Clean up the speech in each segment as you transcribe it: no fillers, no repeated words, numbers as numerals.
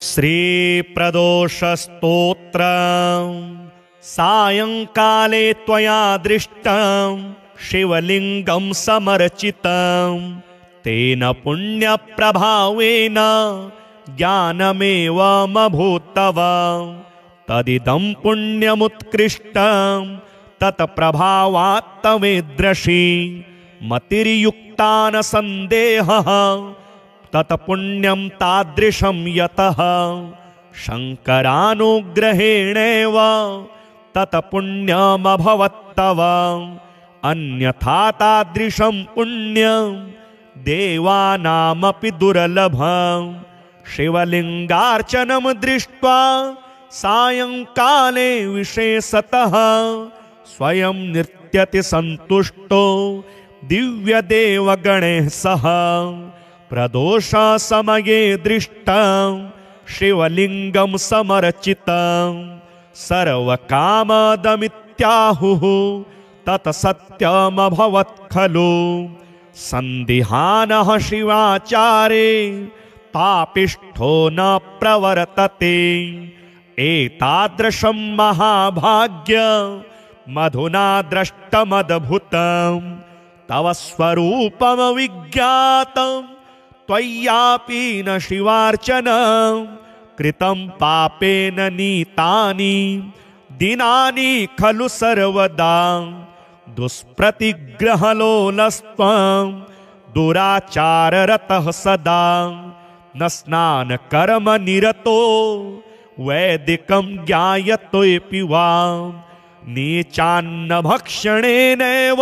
श्रीप्रदोषस्तोत्रम् सायंकाले त्वया दृष्टं शिवलिंगं समर्चितं तेन पुण्यप्रभावेन ज्ञानमेवमभूत् तव तदिदं पुण्यमुत्कृष्टं तत्प्रभावात् तवेदृशी मतिर्युक्ता न सन्देहः तत्पुण्यं तादृशं यतः शङ्करानुग्रहेणेव तत्पुण्यमभवत्तव अन्यथा तादृशं पुण्यं देवानामपि दुर्लभं शिवलिङ्गार्चनं दृष्ट्वा सायंकाले विशेषतः स्वयं नृत्यति सन्तुष्टो दिव्यदेवगणैः सह प्रदोषसमये दृष्टं शिवलिङ्गं समर्चितं सर्वकामदमित्याहुः तत्सत्यमभवत् खलु सन्दिहानः शिवाचारे पापिष्ठो न प्रवर्तते एतादृशं महाभाग्यमधुना दृष्टमद्भुतं तव स्वरूपमविज्ञातं त्वय्यापि न शिवार्चनं कृतं पापेन नीतानि दिनानि खलु सर्वदा दुष्प्रतिग्रहलोलस्त्वं दुराचाररतः सदा न स्नानकर्मनिरतो वैदिकं ज्ञायतोऽपि वा नीचान्नभक्षणेनैव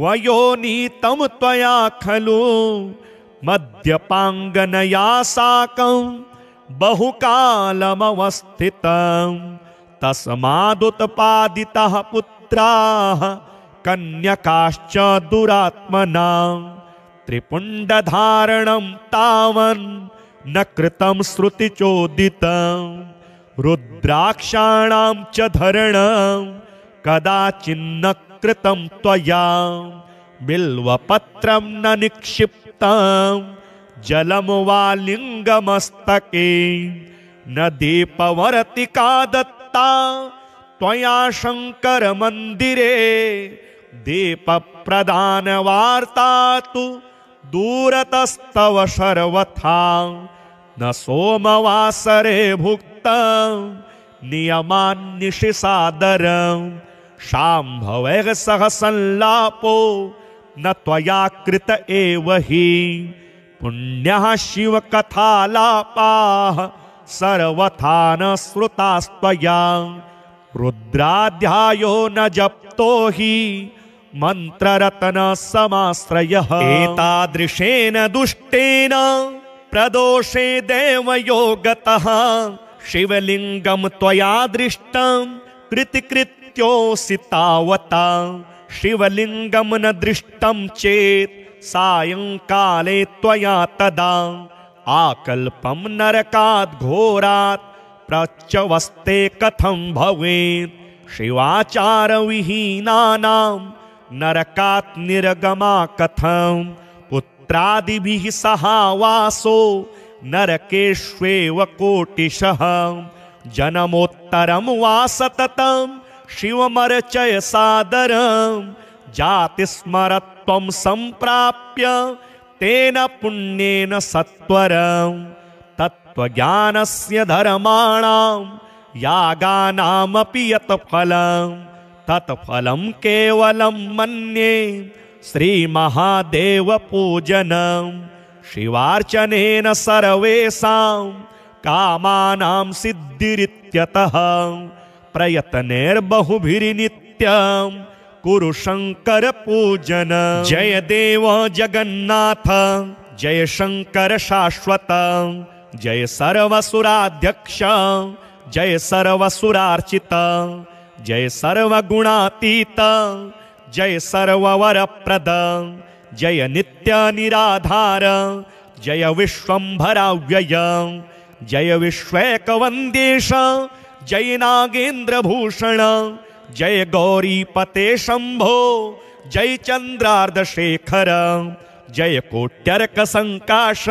वयोनीतं त्वया खलु मद्यपाङ्गनया साकं बहुकालमवस्थितं तस्मादुत्पादितः पुत्राः कन्यकाश्च दुरात्मना त्रिपुण्डधारणं तावन् न कृतं श्रुतिचोदितं रुद्राक्षाणां च धरणं कदाचिन्न कृतं त्वया बिल्वपत्रं न निक्षिप्तं जलं वा लिङ्गमस्तके न दीपवर्तिका दत्ता त्वया शङ्करमन्दिरे दीपप्रदानवार्ता तु दूरतस्तव सर्वथा न सोमवासरे भुक्तं नियमान्निशिसादरं शाम्भवैः सह संलापो न त्वया कृत एव हि पुण्यः शिवकथालापाः सर्वथा न श्रुतास्त्वया रुद्राध्यायो न जप्तो हि मन्त्ररत्नसमाश्रयः एतादृशेन दुष्टेन प्रदोषे देवयोगतः शिवलिङ्गं त्वया दृष्टं कृतिकृत्योऽसि तावता शिवलिङ्गं न दृष्टं चेत् सायंकाले त्वया तदा आकल्पं नरकात् घोरात् प्रच्यवस्ते कथं भवेत् शिवाचारविहीनानां नरकात् निर्गमा कथं पुत्रादिभिः सहावासो नरकेष्वेव कोटिशः जन्मोत्तरं वा सततं शिवमर्चय सादरं जातिस्मरत्वं सम्प्राप्य तेन पुण्येन सत्वरं तत्त्वज्ञानस्य धर्माणां यागानामपि यत् फलं तत्फलं केवलं मन्ये श्रीमहादेवपूजनं शिवार्चनेन सर्वेषां कामानां सिद्धिरित्यतः प्रयत्नैर्बहुभिर्नित्यं कुरु शङ्कर पूजन जय देव जगन्नाथ जय शङ्कर शाश्वत जय सर्वसुराध्यक्ष जय सर्वसुरार्चित जय सर्वगुणातीत जय सर्ववरप्रद जय नित्यनिराधार जय विश्वम्भराव्यय जय विश्वैकवन्द्येश जय नागेन्द्रभूषण जय गौरीपते शंभो जय चंद्रार्धशेखर जय कोट्यर्क संकाश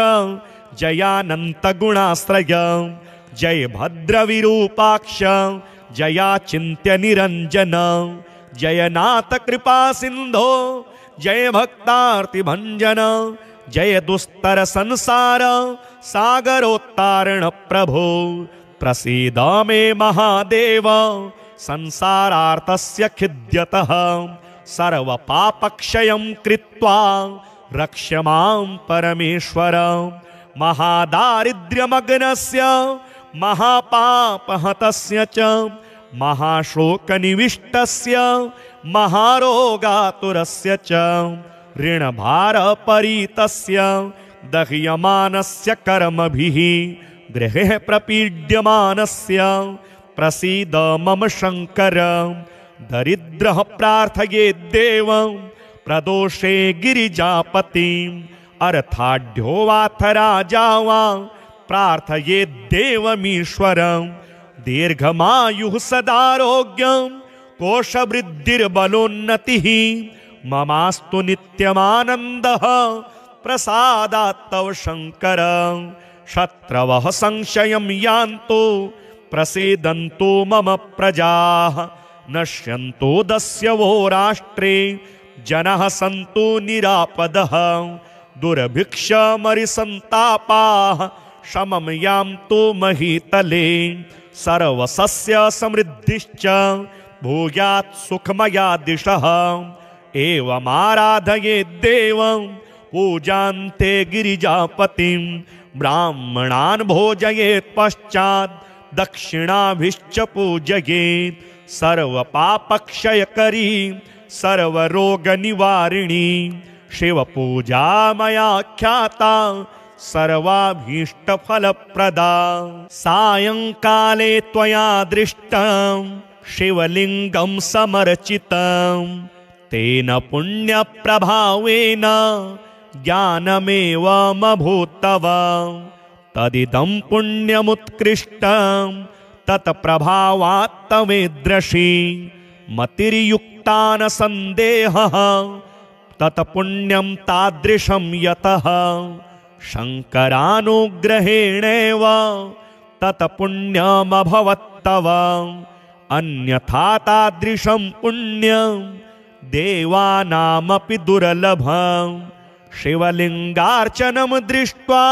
जयानन्तगुणाश्रय जय भद्रविरूपाक्ष जयाचिन्त्य निरञ्जन जय नाथ कृपा सिन्धो जय भक्तार्तिभञ्जन जय दुस्तर संसार सागरोत्तारण प्रभो प्रसीद मे महादेव संसारार्तस्य खिद्यतः सर्वपापक्षयं कृत्वा रक्ष मां परमेश्वर महादारिद्र्यमग्नस्य महापापहतस्य च महाशोकनिविष्टस्य महारोगातुरस्य च ऋणभारपरीतस्य दह्यमानस्य कर्मभिः गृहे प्रपीड्यमानस्य प्रसीद मम शङ्कर दरिद्रः प्रार्थयेद्देव प्रदोषे गिरिजापतिम् अर्थाढ्यो वाथ राजा वा प्रार्थयेद्देवमीश्वरम् दीर्घमायुः सदारोग्यं कोशवृद्धिर्बलोन्नतिः ममास्तु नित्यमानन्दः प्रसादात् तव शङ्कर शत्रवः संशयं यान्तु प्रसीदन्तु मम प्रजाः नश्यन्तु दस्यवो राष्ट्रे जनः सन्तु निरापदः दुर्भिक्षमरिसन्तापाः शमं यान्तु महीतले सर्वसस्य समृद्धिश्च भूयात् सुखमया दिशः एवमाराधयेद्देवं पूजान्ते गिरिजापतिं ब्राह्मणान् भोजयेत् पश्चात् दक्षिणाभिश्च पूजयेत् सर्वपापक्षयकरी सर्वरोगनिवारिणी शिवपूजा मया ख्याता सर्वाभीष्टफलप्रदा सायंकाले त्वया दृष्टं शिवलिङ्गं समर्चितं तेन पुण्यप्रभावेन ज्ञानमेवमभूत्तव तदिदं पुण्यमुत्कृष्टं तत्प्रभावात् तवेद्रशी मतिर्युक्ता न सन्देहः तत्पुण्यं तादृशं यतः शङ्करानुग्रहेणेव तत्पुण्यमभवत्तव अन्यथा तादृशं पुण्यं देवानामपि दुर्लभं शिवलिङ्गार्चनं दृष्ट्वा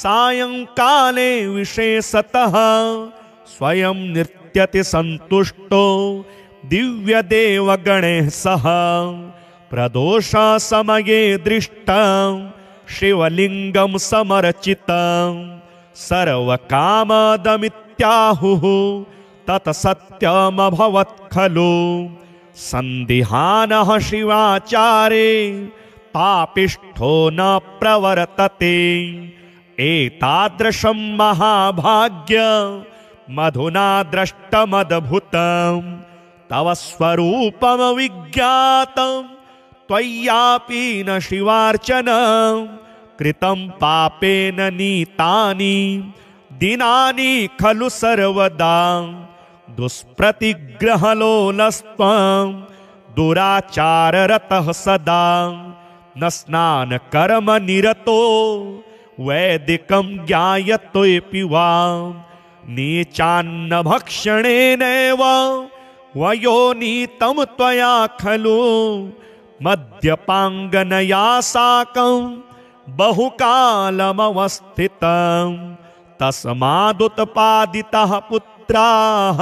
सायंकाले विशेषतः स्वयं नृत्यति सन्तुष्टो दिव्यदेवगणैः सह प्रदोषसमये दृष्टं शिवलिङ्गं समर्चितं सर्वकामदमित्याहुः तत्सत्यमभवत् खलु सन्दिहानः शिवाचारे पापिष्ठो न प्रवर्तते एतादृशं महाभाग्यं मधुना दृष्टमद्भुतं तव स्वरूपमविज्ञातं त्वय्यापि न शिवार्चनं कृतं पापेन नीतानि दिनानि खलु सर्वदा दुष्प्रतिग्रहलोलस्त्वं दुराचाररतः सदा न स्नानकर्मनिरतो वैदिकं ज्ञायतोऽपि वा नीचान्नभक्षणेनैव वयोनीतं त्वया खलु मद्यपाङ्गनया साकं बहुकालमवस्थितं तस्मादुत्पादितः पुत्राः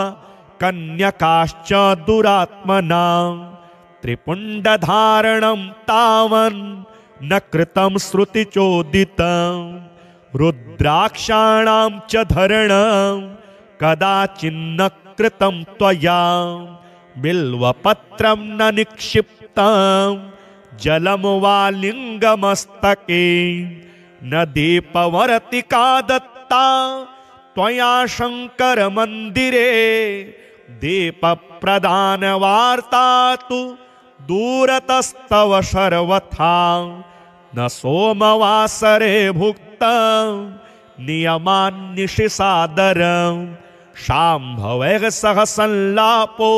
कन्यकाश्च दुरात्मना त्रिपुण्डधारणं तावन् न कृतं श्रुतिचोदितं रुद्राक्षाणां च धरणं कदाचिन्न कृतं त्वया बिल्वपत्रं न निक्षिप्तं जलं वा लिङ्गमस्तके न दीपवर्तिका दत्ता त्वया शङ्कर मन्दिरे दीपप्रदानवार्ता तु दूरतस्तव सर्वथा न सोमवासरे भुक्तं नियमान्निशिसादरं शाम्भवैः सह संलापो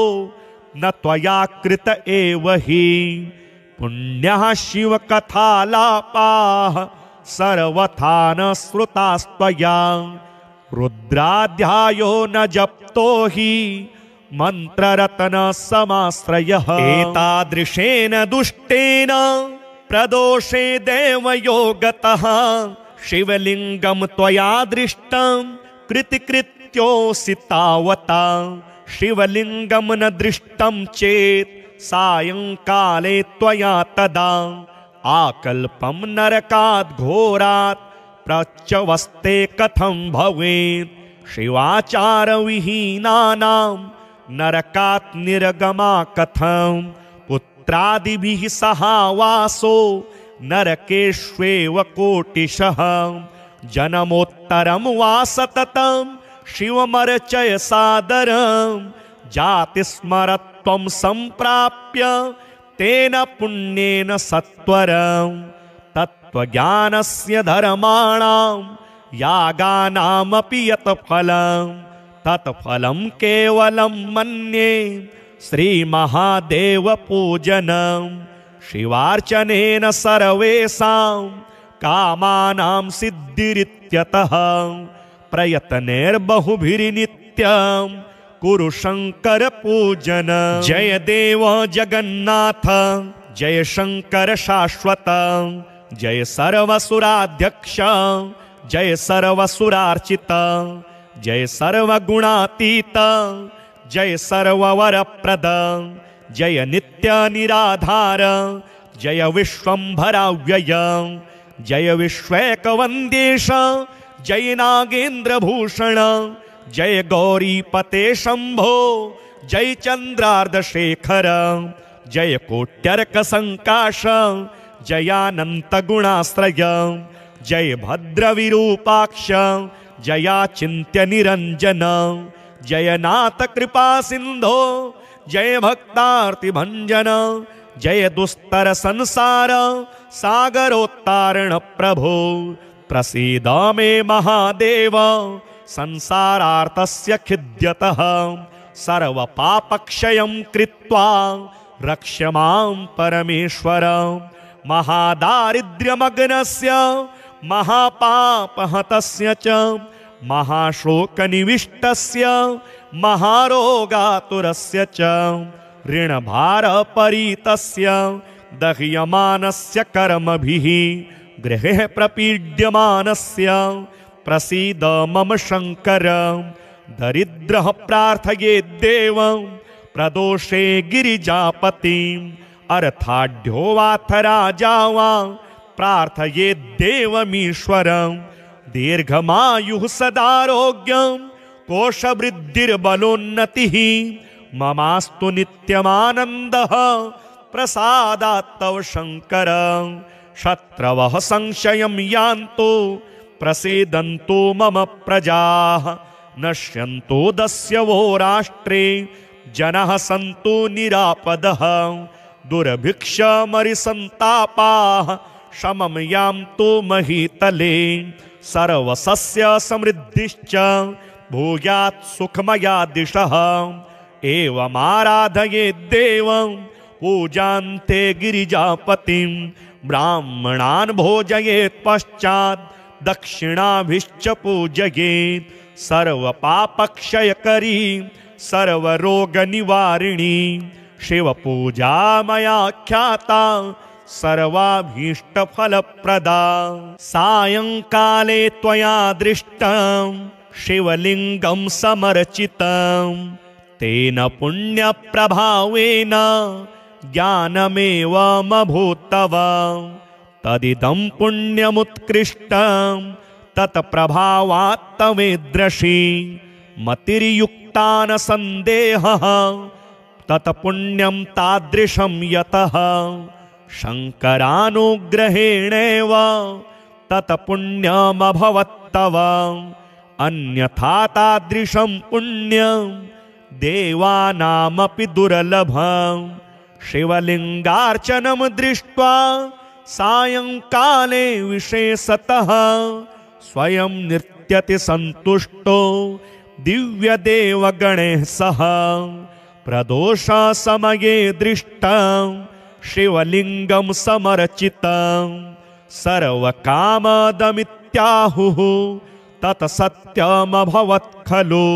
न त्वया कृत एव हि पुण्यः शिवकथालापाः सर्वथा न श्रुतास्त्वया रुद्राध्यायो न जप्तो हि मंत्ररत्न समाश्रयः एतादृशेन दुष्टेन प्रदोषे देवयोगतः शिवलिंगं त्वया दृष्टं कृतिकृत्योऽसि तावता शिवलिंगं न दृष्टं चेत् सायंकाले त्वया तदा आकल्पं नरकात् घोरात् प्रच्यवस्ते कथं भवेत् शिवाचार विहीनानां नरकात् निर्गमा कथं पुत्रादिभिः सहावासो नरकेष्वेव कोटिशः जन्मोत्तरं वा सततं शिवमर्चय सादरं जातिस्मरत्वं सम्प्राप्य तेन पुण्येन सत्वरं तत्त्वज्ञानस्य धर्माणां यागानामपि यत् फलं तत्फलं केवलं मन्ये श्रीमहादेवपूजनं शिवार्चनेन सर्वेषां कामानां सिद्धिरित्यतः प्रयत्नैर्बहुभिर्नित्यं कुरु शंकर पूजन जय देव जगन्नाथ जय शंकर शाश्वत जय सर्वसुराध्यक्ष जय सर्वसुरार्चित जय सर्वगुणातीत जय सर्ववरप्रद जय नित्य निराधार जय विश्वंभराव्यय जय विश्वैकवंदेश जय नागेन्द्रभूषण जय गौरीपते शंभो जय चंद्रार्धशेखर जय कोट्यर्क संकाश जयानंत गुणाश्रय जय भद्रविरूपाक्ष जयाचिन्त्य निरंजन जय नाथ कृपा सिंधो जय भक्तार्ति भंजन जय दुस्तर संसार सागरोत्तारण प्रभो प्रसीद मे महादेव संसारार्तस्य खिद्यतः सर्वपापक्षयं कृत्वा रक्ष मां परमेश्वर महादारिद्र्यमग्नस्य महापापहतस्य च महाशोकनिविष्टस्य महारोगातुरस्य च ऋणभारपरीतस्य दह्यमानस्य कर्मभिः गृहे प्रपीड्यमानस्य प्रसीद मम शंकर दरिद्रः प्रार्थयेद्देवं प्रदोषे गिरिजापतिम् अर्थाढ्यो वाथ राजा वा प्रार्थयेद्देवमीश्वरं दीर्घमायुः सदारोग्यं कोशवृद्धिर्बलोन्नतिः ममास्तु नित्यमानन्दः प्रसादात् तव शंकर शत्रवः संशयं यान्तु प्रसीदन्तु मम प्रजाः नश्यन्तु दस्यवो राष्ट्रे जनः सन्तु निरापदः दुर्भिक्षमरिसन्तापाः शमं यान्तु महीतले सर्वसस्य समृद्धिश्च भूयात् सुखमया दिशः एवमाराधयेद्देवं पूजान्ते गिरिजापतिं ब्राह्मणान् भोजयेत् पश्चात् दक्षिणाभिश्च पूजयेत् सर्वपापक्षयकरी सर्वरोगनिवारिणी शिवपूजा मया ख्याता सर्वाभीष्टफलप्रदा सायंकाले त्वया दृष्टं शिवलिंगं समर्चितं तेन पुण्यप्रभावेन ज्ञानमेवमभूत्तव तदिदं पुण्यमुत्कृष्टं तत्प्रभावात् तमेदृशी मतिर्युक्ता न सन्देहः तत्पुण्यं तादृशं यतः शंकरानुग्रहेणेव तत्पुण्यमभवत्तव अन्यथा तादृशं पुण्यं देवानामपि दुर्लभं शिवलिंगार्चनं दृष्ट्वा सायंकाले विशेषतः स्वयं नृत्यति सन्तुष्टो दिव्यदेवगणैः सह प्रदोषसमये दृष्टं शिवलिंगं समर्चितं सर्वकामदमित्याहुः तत्सत्यमभवत् खलु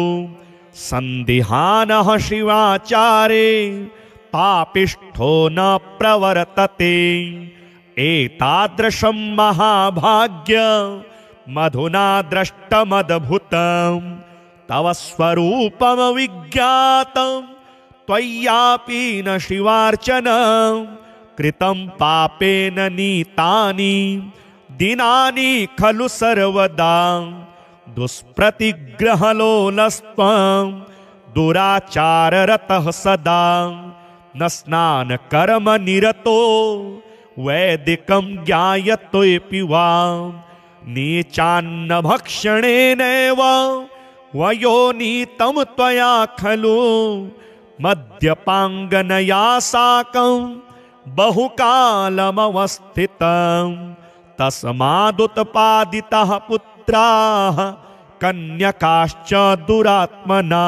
सन्दिहानः शिवाचारे पापिष्ठो न प्रवर्तते एतादृशं महाभाग्य मधुना दृष्टमद्भुतं तव स्वरूपम विज्ञातं त्वय्यापि न शिवार्चन कृतं पापेन नीतानि दिनानि खलु सर्वदा दुष्प्रतिग्रहलोलस्त्वं दुराचाररतः सदा न स्नानकर्म निरतो वैदिकं ज्ञायतोऽपि वा नीचान्न भक्षणेनैव वयोनीतं त्वया खलु मद्यपाङ्गनया साकं बहुकालमवस्थितं तस्मादुत्पादितः पुत्राः कन्यकाश्च दुरात्मना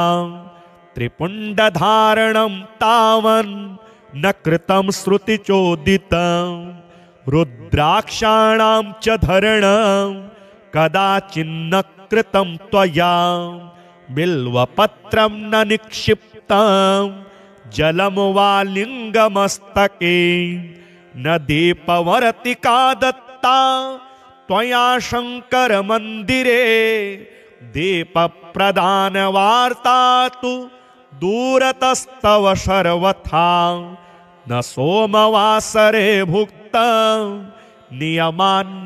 त्रिपुण्डधारणं तावन् न कृतं श्रुतिचोदितं रुद्राक्षाणां च धरणं कदाचिन्न कृतं त्वया बिल्वपत्रं न निक्षिप्तं जलं वा लिङ्गमस्तके न दीपवर्तिका दत्ता त्वया शङ्कर मन्दिरे दीपप्रदानवार्ता तु दूरतस्तव सर्वथा न सोमवासरे भुक्तं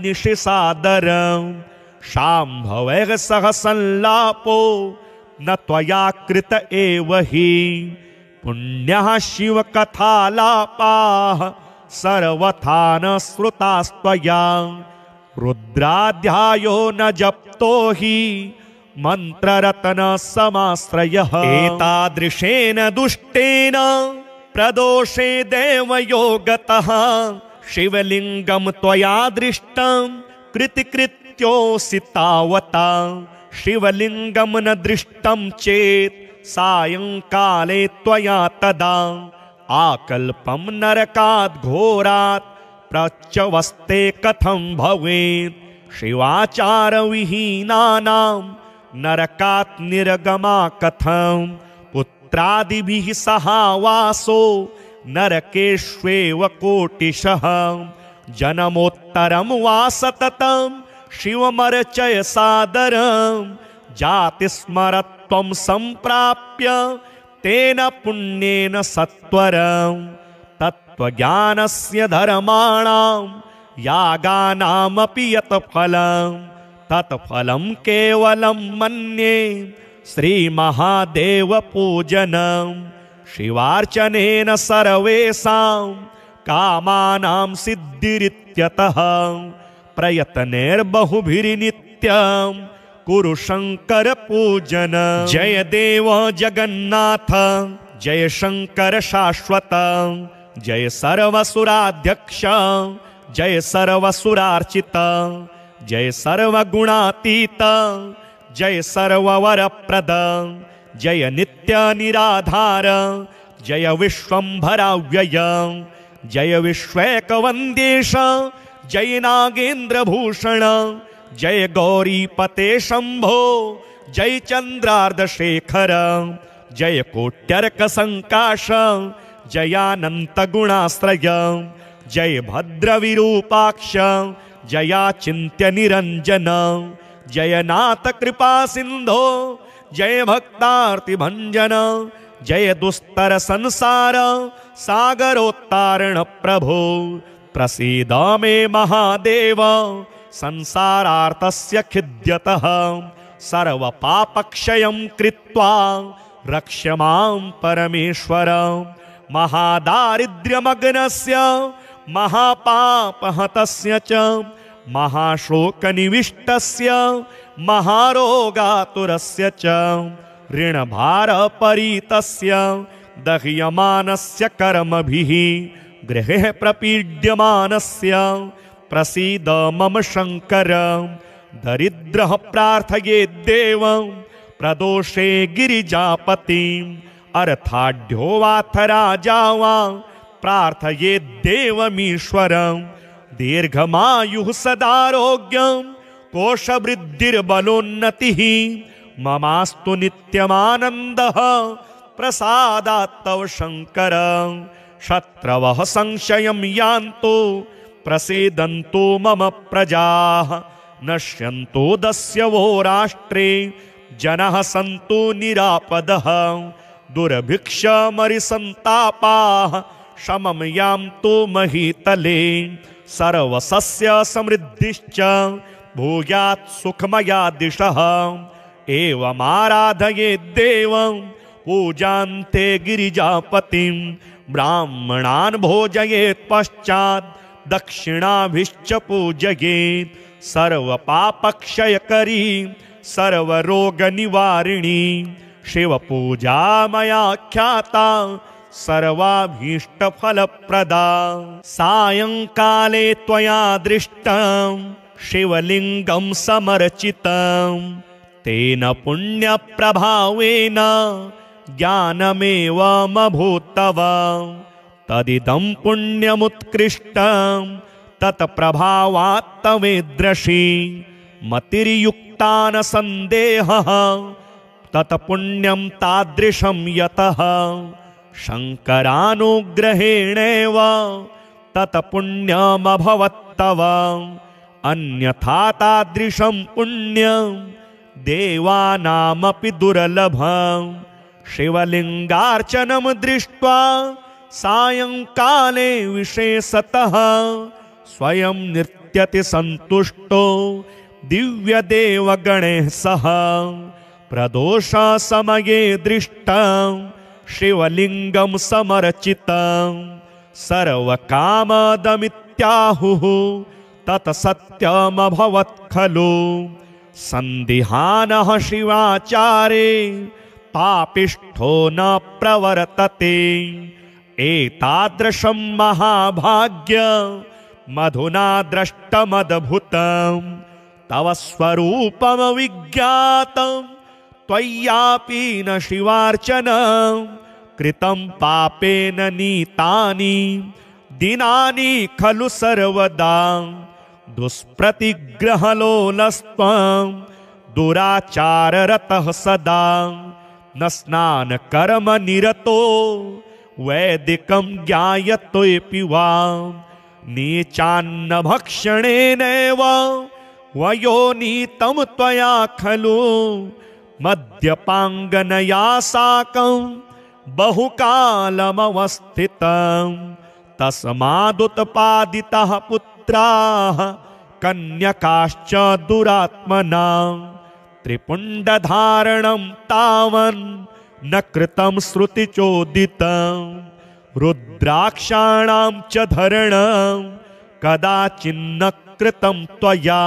नियमान्निशिसादरं शाम्भवैः सह संलापो न त्वया कृत एव हि पुण्यः शिवकथालापाः सर्वथा न श्रुतास्त्वया रुद्राध्यायो न जप्तो हि मन्त्ररत्न समाश्रयः एतादृशेन दुष्टेन प्रदोषे देवयोगतः शिवलिङ्गं त्वया दृष्टं कृतिकृत्योऽसि तावता शिवलिङ्गं न दृष्टं चेत् सायंकाले त्वया तदा आकल्पं नरकात् घोरात् प्रच्यवस्ते कथं भवेत् शिवाचारविहीनानां नरकात् निर्गमा कथं पुत्रादिभिः सहावासो नरकेष्वेव कोटिशः जन्मोत्तरं वा सततं शिवमर्चय सादरं जातिस्मरत्वं सम्प्राप्य तेन पुण्येन सत्वरं तत्त्वज्ञानस्य धर्माणां यागानामपि यत् फलं तत्फलं केवलं मन्ये श्रीमहादेवपूजनं शिवार्चनेन सर्वेषां कामानां सिद्धिरित्यतः प्रयत्नैर्बहुभिर्नित्यं कुरु शङ्कर पूजन जय देव जगन्नाथ जय शङ्कर शाश्वत जय सर्वसुराध्यक्ष जय सर्वसुरार्चित जय सर्वगुणातीत जय सर्ववरप्रद जय नित्य निराधार जय विश्वंभराव्यय जय विश्वैकवन्द्येश जय नागेन्द्रभूषण जय गौरीपते शंभो जय चंद्रार्धशेखर जय कोट्यर्क संकाश जयानंत गुणाश्रय जय भद्रविरूपाक्ष जयाचिन्त्य निरंजन जय नाथ कृपा सिंधो जय भक्तार्तिभंजन जय दुस्तर संसार सागरोत्तारण प्रभो प्रसीद मे महादेव संसारार्तस्य खिद्यतः सर्वपापक्षयं कृत्वा रक्ष मां परमेश्वर महादारिद्र्यमग्नस्य महापापहतस्य च महाशोकनिविष्टस्य महारोगातुरस्य च ऋणभारपरीतस्य दह्यमानस्य कर्मभिः गृहे प्रपीड्यमानस्य प्रसीद मम शङ्कर दरिद्रः प्रार्थयेद्देवं प्रदोषे गिरिजापतिम् अर्थाढ्यो वाथ राजा वा प्रार्थयेद्देवमीश्वरं दीर्घमायुः सदारोग्यं कोशवृद्धिर्बलोन्नतिः ममास्तु नित्यमानन्दः प्रसादात् तव शङ्कर शत्रवः संशयं यान्तो प्रसीदन्तो मम प्रजाः नश्यन्तो दस्यवो राष्ट्रे जनः सन्तु निरापदः दुर्भिक्षमरिसन्तापाः शमं यान्तु महीतले सर्वसस्य समृद्धिश्च भूयात् सुखमया दिशः एवमाराधये देवं पूजान्ते गिरिजापतिं ब्राह्मणान् भोजयेत् पश्चात् दक्षिणाभिश्च पूजयेत् सर्वपापक्षयकरी सर्वरोगनिवारिणी शिवपूजा मया ख्याता सर्वाभीष्टफलप्रदा सायंकाले त्वया दृष्टं शिवलिङ्गं समर्चितं तेन पुण्यप्रभावेन ज्ञानमेवमभूत् तव तदिदं पुण्यमुत्कृष्टं तत्प्रभावात् तवेदृशी मतिर्युक्ता न सन्देहः तत्पुण्यं तादृशं यतः शङ्करानुग्रहेणेव तत्पुण्यमभवत् तव अन्यथा तादृशं पुण्यं देवानामपि दुर्लभं शिवलिङ्गार्चनं दृष्ट्वा सायंकाले विशेषतः स्वयं नृत्यति सन्तुष्टो दिव्यदेवगणैः सह प्रदोषसमये दृष्टं शिवलिङ्गं समर्चितं सर्वकामदमित्याहुः तत्सत्यमभवत् खलु सन्दिहानः शिवाचारे पापिष्ठो न प्रवर्तते एतादृशं महाभाग्यं मधुना दृष्टमद्भुतं तव स्वरूपमविज्ञातं त्वय्यापि न शिवार्चनं कृतं पापेन नीतानि दिनानि खलु सर्वदा दुष्प्रतिग्रहलोलस्त्वं दुराचाररतः सदा न स्नानकर्मनिरतो वैदिकं ज्ञायतोऽपि वा नीचान्नभक्षणेनैव वयोनीतं त्वया खलु मद्यपाङ्गनया साकं बहुकालमवस्थितं तस्मादुत्पादितः पुत्राः कन्यकाश्च दुरात्मना त्रिपुण्डधारणं तावन् न कृतं श्रुतिचोदितं रुद्राक्षाणां च धरणं कदाचिन्न कृतं त्वया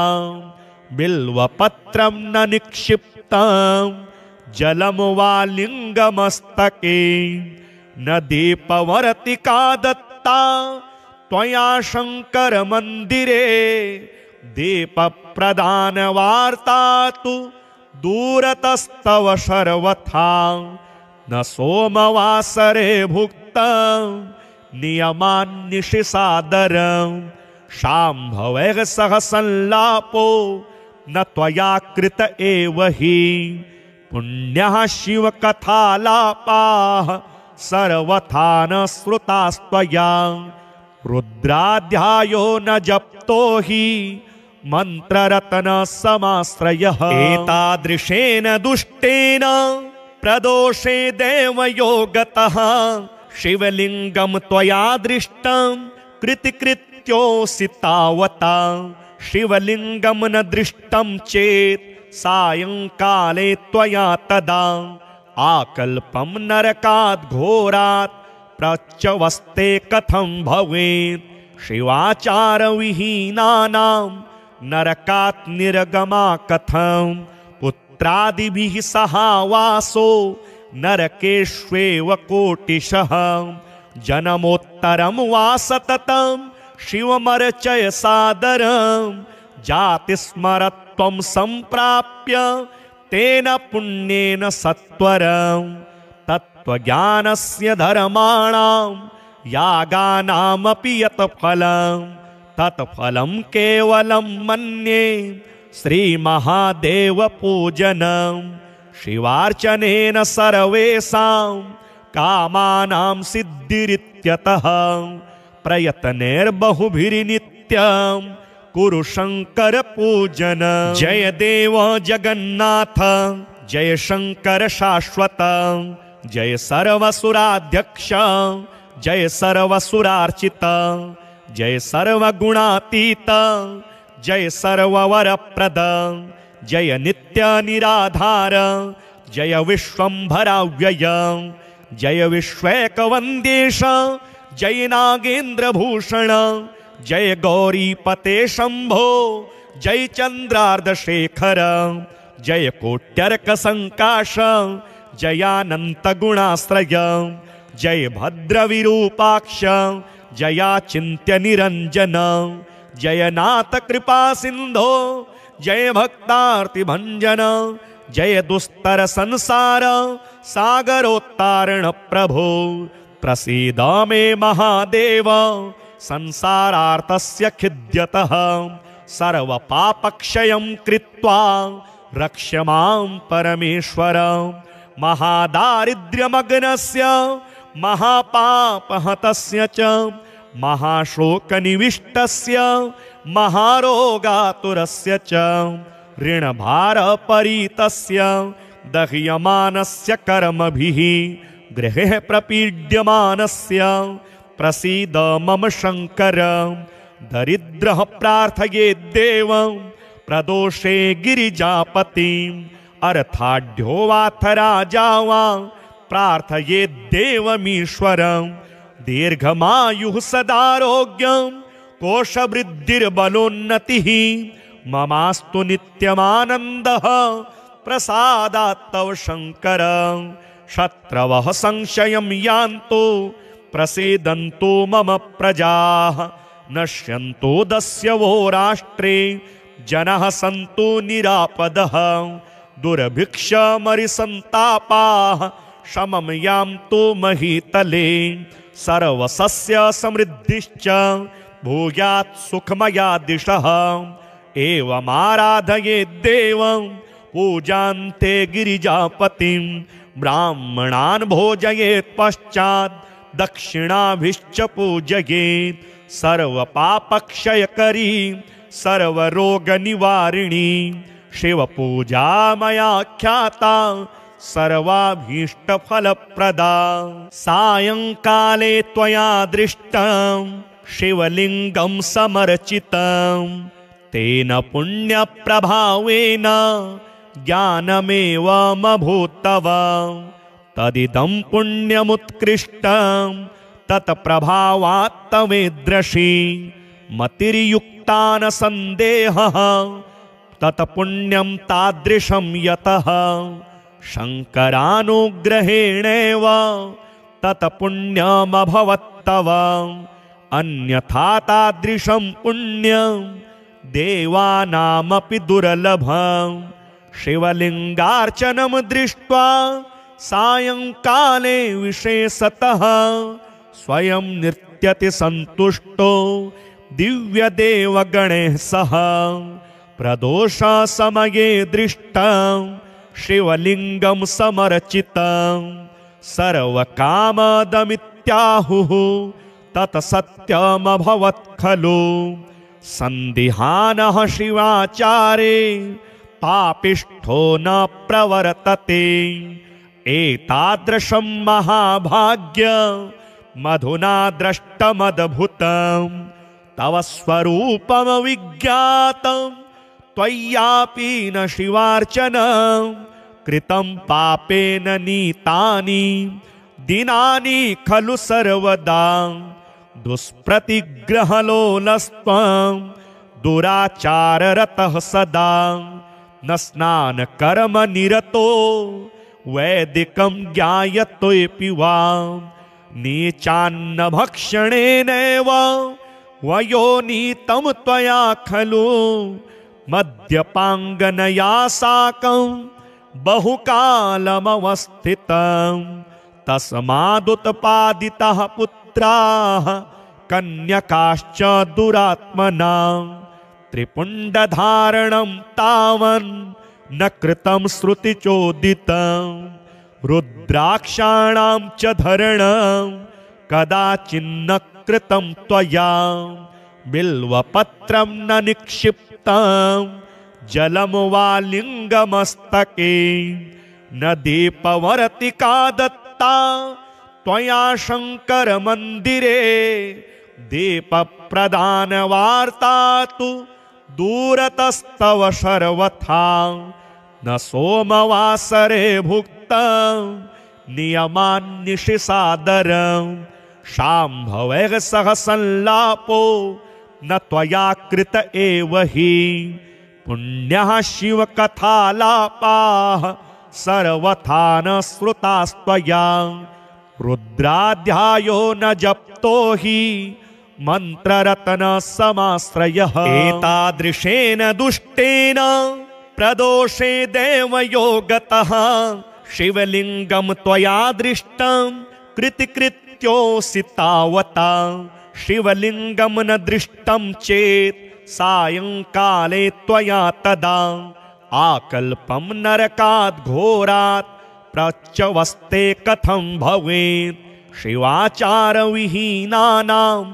बिल्वपत्रं न निक्षिप्तं जलं वा लिङ्गमस्तके न दीपवर्तिका दत्ता त्वया शङ्कर मन्दिरे दीपप्रदानवार्ता तु दूरतस्तव सर्वथा न सोमवासरे भुक्तं नियमान्निशिसादरं शाम्भवैः सह संलापो न त्वया कृत एव हि पुण्यः शिवकथालापाः सर्वथा न श्रुतास्त्वया रुद्राध्यायो न जप्तो हि मन्त्ररत्न समाश्रयः एतादृशेन दुष्टेन प्रदोषे देवयोगतः शिवलिङ्गं त्वया दृष्टं कृतिकृत्योऽसि तावता शिवलिङ्गं न दृष्टं चेत् सायंकाले त्वया तदा आकल्पं नरकात् घोरात् प्रच्यवस्ते कथं भवेत् शिवाचारविहीनानां नरकात् निर्गमा कथं पुत्रादिभिः सहावासो नरकेष्वेव कोटिशः जन्मोत्तरं वा सततं शिवमर्चय सादरं जातिस्मरत्वं सम्प्राप्य तेन पुण्येन सत्वरं तत्त्वज्ञानस्य धर्माणां यागानामपि यत् फलं तत्फलं केवलं मन्ये श्रीमहादेवपूजनं शिवार्चनेन सर्वेषां कामानां सिद्धिरित्यतः प्रयत्नैर्बहुभिर्नित्यं कुरु शंकर पूजन। जय देव जगन्नाथ जय शंकर शाश्वत जय सर्वसुराध्यक्ष जय सर्वसुरार्चित जय सर्वगुणातीत जय सर्ववरप्रद जय नित्य निराधार जय विश्वंभराव्यय जय विश्वैकवंदेश जय नागेन्द्रभूषण जय गौरीपते शंभो जय चंद्रार्धशेखर जय कोट्यर्क संकाश जयानंत गुणाश्रय जय भद्रविरूपाक्ष जयाचिन्त्य निरंजन जय नाथ कृपा सिंधो जय भक्तार्ति भंजन जय दुस्तर संसार सागरोत्तारण प्रभो प्रसीद मे महादेव संसारार्तस्य खिद्यतः सर्वपापक्षयं कृत्वा रक्ष मां परमेश्वर महादारिद्र्यमग्नस्य महापापहतस्य च महाशोकनिविष्टस्य महारोगातुरस्य च ऋणभारपरीतस्य दह्यमानस्य कर्मभिः गृहे प्रपीड्यमानस्य प्रसीद मम शंकर दरिद्रः प्रार्थयेद्देव प्रदोषे गिरिजापतिम् अर्थाढ्यो वाथ राजा वा प्रार्थयेद्देवमीश्वरं दीर्घमायुः सदारोग्यं कोशवृद्धिर्बलोन्नतिः ममास्तु नित्यमानन्दः प्रसादात् तव शंकर शत्रवः संशयं यान्तो प्रसीदन्तु मम प्रजाः नश्यन्तो दस्यवो राष्ट्रे जनः सन्तु निरापदः दुर्भिक्षमरिसन्तापाः शमं यान्तु महीतले सर्वसस्य समृद्धिश्च भूयात् सुखमया दिशः एवमाराधयेद्देवं पूजान्ते गिरिजापतिं ब्राह्मणान् भोजयेत् पश्चात् दक्षिणाभिश्च पूजयेत् सर्वपापक्षयकरी सर्वरोगनिवारिणी शिवपूजा मया ख्याता सर्वाभीष्टफलप्रदा सायंकाले त्वया दृष्टं शिवलिंगं समर्चितं तेन पुण्यप्रभावेन ज्ञानमेवमभूत्तव तदिदं पुण्यमुत्कृष्टं तत्प्रभावात् तवेद्रशी मतिर्युक्ता न सन्देहः तत्पुण्यं तादृशं यतः शंकरानुग्रहेणेव तत्पुण्यमभवत्तव अन्यथा तादृशं पुण्यं देवानामपि दुर्लभं शिवलिंगार्चनं दृष्ट्वा सायंकाले विशेषतः स्वयं नृत्यति सन्तुष्टो दिव्यदेवगणैः सह प्रदोष समये दृष्टं शिवलिंगं समर्चितं सर्वकामदमित्याहुः तत्सत्यमभवत् खलु सन्दिहानः शिवाचारे पापिष्ठो न प्रवर्तते एतादृशं महाभाग्य मधुना दृष्टमद्भुतं तव स्वरूपम विज्ञातं त्वय्यापि न शिवार्चनं कृतं पापेन नीतानि दिनानि खलु सर्वदा दुष्प्रतिग्रहलोलस्त्वं दुराचाररतः सदा न स्नानकर्म निरतो वैदिकं ज्ञायतोऽपि वा नीचान्न भक्षणेनैव वयोनीतं त्वया खलु मद्यपाङ्गनया साकं बहुकालमवस्थितं तस्मादुत्पादितः पुत्राः कन्यकाश्च दुरात्मनां त्रिपुण्डधारणं तावन् न कृतं श्रुतिचोदितं रुद्राक्षाणां च धरणं कदाचिन्न कृतं त्वया बिल्वपत्रं न निक्षिप्तं जलं वा लिङ्गमस्तके न दीपवर्तिका दत्ता त्वया शंकर मंदिरे दीपप्रदानवार्ता तु दूरतस्तव सर्वथा न सोमवासरे भुक्तं नियमान्निशिसादरं शाम्भवैः सह संलापो न त्वया कृत एव हि पुण्यः शिवकथालापाः सर्वथा न श्रुतास्त्वया रुद्राध्यायो न जप्तो हि मंत्ररत्न समाश्रयः एतादृशेन दुष्टेन प्रदोषे देवयोगतः शिवलिंगं त्वया दृष्टं कृतिकृत्योऽसि तावता शिवलिंगं न दृष्टं चेत् सायंकाले त्वया तदा आकल्पं नरकात् घोरात् प्रच्यवस्ते कथं भवेत् शिवाचारविहीनानां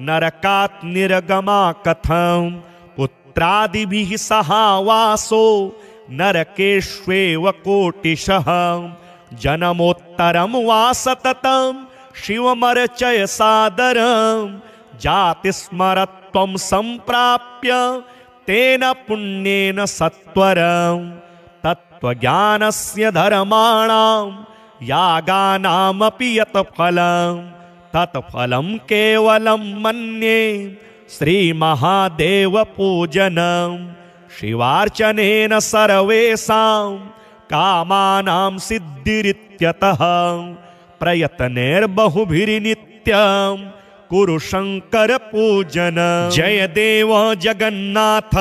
नरकात् निर्गमा कथं पुत्रादिभिः सहावासो नरकेष्वेव कोटिशः जन्मोत्तरं वा सततं शिवमर्चय सादरं जातिस्मरत्वं सम्प्राप्य तेन पुण्येन सत्वरं तत्त्वज्ञानस्य धर्माणां यागानामपि यत् फलं तत्फलं केवलं मन्ये श्रीमहादेवपूजनं शिवार्चनेन सर्वेषां कामानां सिद्धिरित्यतः प्रयत्नैर्बहुभिर्नित्यं कुरु शंकर पूजन जय देव जगन्नाथ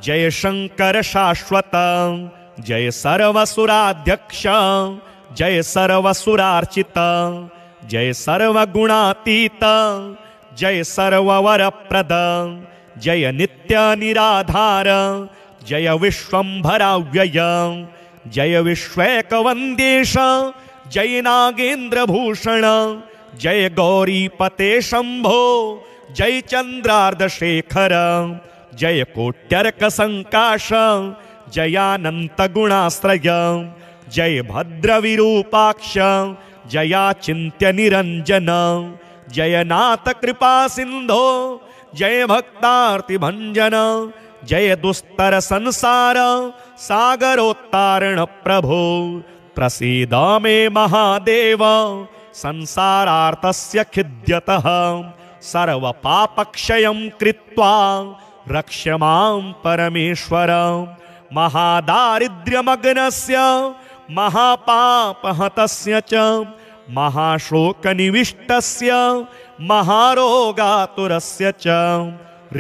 जय शंकर शाश्वत जय सर्वसुराध्यक्ष जय सर्वसुरार्चित जय सर्वगुणातीत जय सर्ववरप्रद जय नित्य निराधार जय विश्वंभराव्यय जय विश्वैकवन्द्येश जय नागेन्द्रभूषण जय गौरीपते शंभो जय चंद्रार्धशेखर जय कोट्यर्क संकाश जयानंत गुणाश्रय जय भद्रविरूपाक्ष जयाचिन्त्य निरंजन जय नाथ कृपा सिंधो जय भक्तार्तिभंजन जय दुस्तर संसार सागरोत्तारण प्रभो प्रसीद मे महादेव संसारार्तस्य खिद्यतः सर्वपापक्षयं कृत्वा रक्ष मां परमेश्वर महादारिद्र्यमग्नस्य महापापहतस्य च महाशोकनिविष्टस्य महारोगातुरस्य च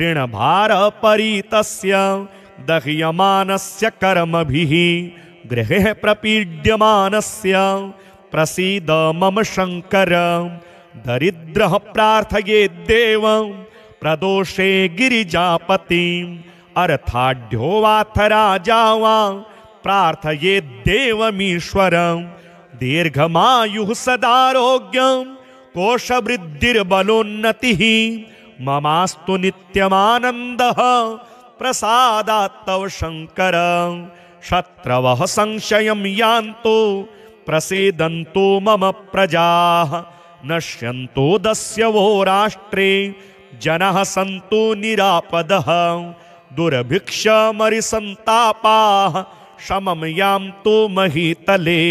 ऋणभारपरीतस्य दह्यमानस्य कर्मभिः गृहे प्रपीड्यमानस्य प्रसीद मम शंकर दरिद्रः प्रार्थयेत् देवं प्रदोषे गिरिजापतिम् अर्थाढ्यो वाथ राजा वा प्रार्थयेत् देवमीश्वरं दीर्घमायुः सदारोग्यं कोशवृद्धिर्बलोन्नतिः ममास्तु नित्यमानन्दः प्रसादात् तव शंकर शत्रवः संशयं यान्तु प्रसीदन्तु मम प्रजाः नश्यन्तु दस्यवो राष्ट्रे जनः सन्तु निरापदः दुर्भिक्षमरिसन्तापाः शमं यान्तु महीतले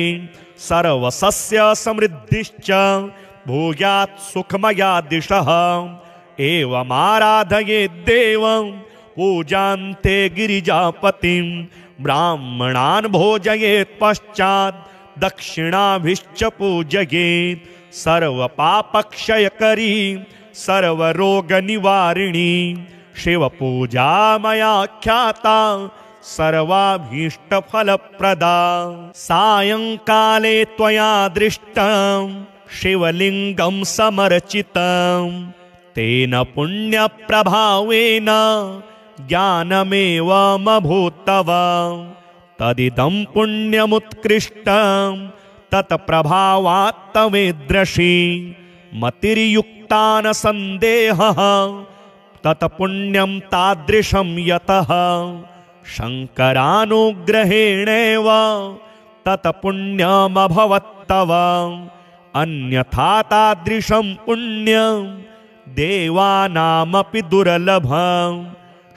सर्वसस्य समृद्धिश्च भूयात् सुखमया दिशः एवमाराधयेत् देवं पूजान्ते गिरिजापतिं ब्राह्मणान् भोजयेत् पश्चात् दक्षिणाभिश्च पूजयेत् सर्वपापक्षयकरी सर्वरोगनिवारिणी शिवपूजा मया ख्याता सर्वाभीष्टफलप्रदा सायंकाले त्वया दृष्टं शिवलिंगं समर्चितं तेन पुण्यप्रभावेन ज्ञानमेवमभूत्तव तदिदं पुण्यमुत्कृष्टं तत्प्रभावात्तवेद्रषि मतिर्युक्ता न सन्देहः तत्पुण्यं तादृशं यतः शङ्करानुग्रहेणेव तत्पुण्यमभवत्तव अन्यथा तादृशं पुण्यं देवानामपि दुर्लभम्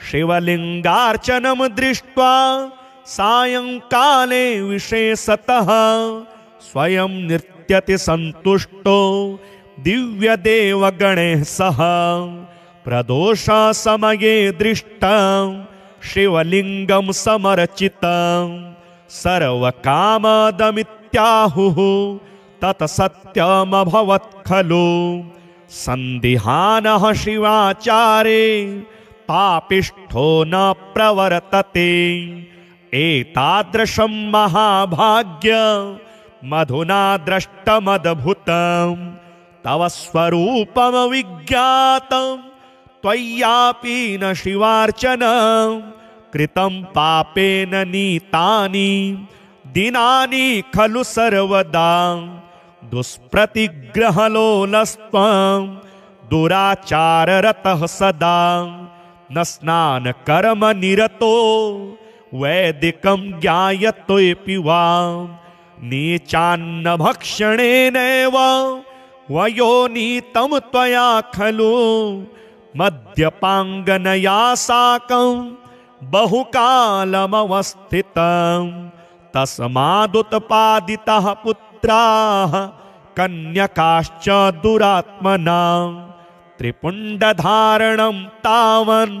शिवलिङ्गार्चनं दृष्ट्वा सायंकाले विशेषतः स्वयं नृत्यति सन्तुष्टो दिव्यदेवगणैः सह प्रदोषसमये दृष्टं शिवलिङ्गं समर्चितं सर्वकामदमित्याहुः तत्सत्यमभवत् खलु सन्दिहानः शिवाचारे पापिष्ठो न प्रवर्तते एतादृशं महाभाग्यमधुना दृष्टमद्भुतं तव स्वरूपमविज्ञातं त्वय्यापि न शिवार्चनं कृतं पापेन नीतानि दिनानि खलु सर्वदा दुष्प्रतिग्रहलोलस्त्वं दुराचाररतः सदा न स्नानकर्म निरतो वैदिकं ज्ञायतोऽपि वा नीचान्न भक्षणेनैव वयोनीतं त्वया खलु मद्यपाङ्गनया साकं बहुकालमवस्थितं तस्मादुत्पादितः पुत्राः कन्यकाश्च दुरात्मना त्रिपुण्डधारणं तावन्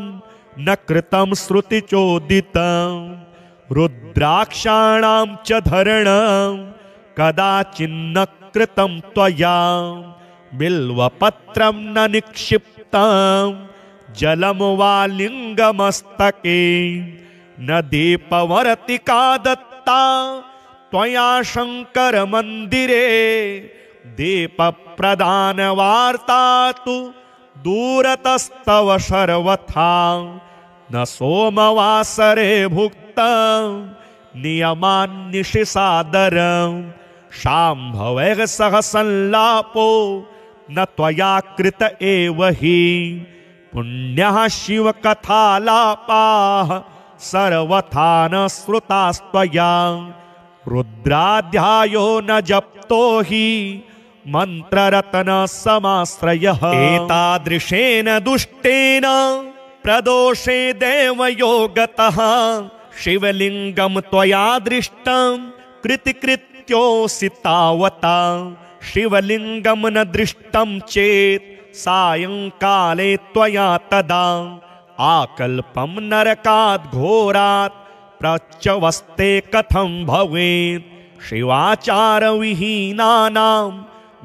न कृतं श्रुतिचोदितं रुद्राक्षाणां च धरणं कदाचिन्न कृतं त्वया बिल्वपत्रं न निक्षिप्तं जलं वा लिङ्गमस्तके न दीपवर्तिका दत्ता त्वया शङ्कर मन्दिरे दीपप्रदानवार्ता तु दूरतस्तव सर्वथा न सोमवासरे भुक्तं नियमान्निशिसादरं शाम्भवैः सह संलापो न त्वया कृत एव हि पुण्यः शिवकथालापाः सर्वथा न श्रुतास्त्वया रुद्राध्यायो न जप्तो हि मंत्ररत्न समाश्रयः एतादृशेन दुष्टेन प्रदोषे देवयोगतः शिवलिङ्गं त्वया दृष्टं कृतिकृत्योऽसि तावता शिवलिङ्गं न दृष्टं चेत् सायंकाले त्वया तदा आकल्पं नरकात् घोरात् प्रच्यवस्ते कथं भवेत् शिवाचारविहीनानां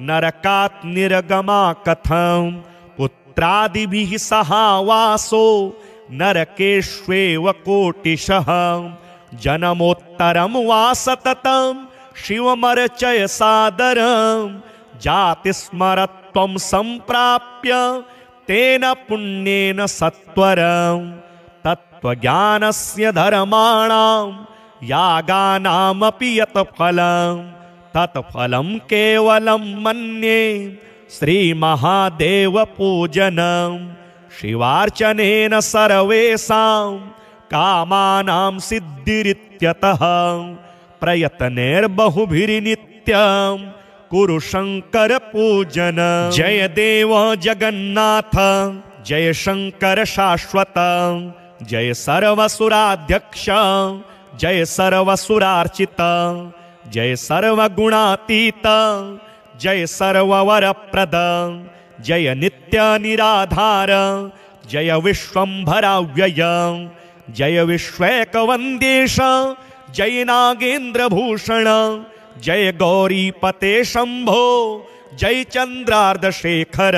नरकात् निर्गमा कथं पुत्रादिभिः सहावासो नरकेष्वेव कोटिशः जन्मोत्तरं वा सततं शिवमर्चय सादरं जातिस्मरत्वं सम्प्राप्य तेन पुण्येन सत्वरं तत्त्वज्ञानस्य धर्माणां यागानामपि यत् फलं तत्फलं केवलं मन्ये श्रीमहादेवपूजनं शिवार्चनेन सर्वेषां कामानां सिद्धिरित्यतः प्रयत्नैर्बहुभिर्नित्यं कुरु शंकर पूजन जय देव जगन्नाथ जय शंकर शाश्वत जय सर्वसुराध्यक्ष जय सर्वसुरार्चित जय सर्वगुणातीत जय सर्ववरप्रद जय नित्य निराधार जय विश्वंभराव्यय जय विश्वैकवन्देश जय नागेन्द्रभूषण जय गौरीपते शंभो जय चंद्रार्धशेखर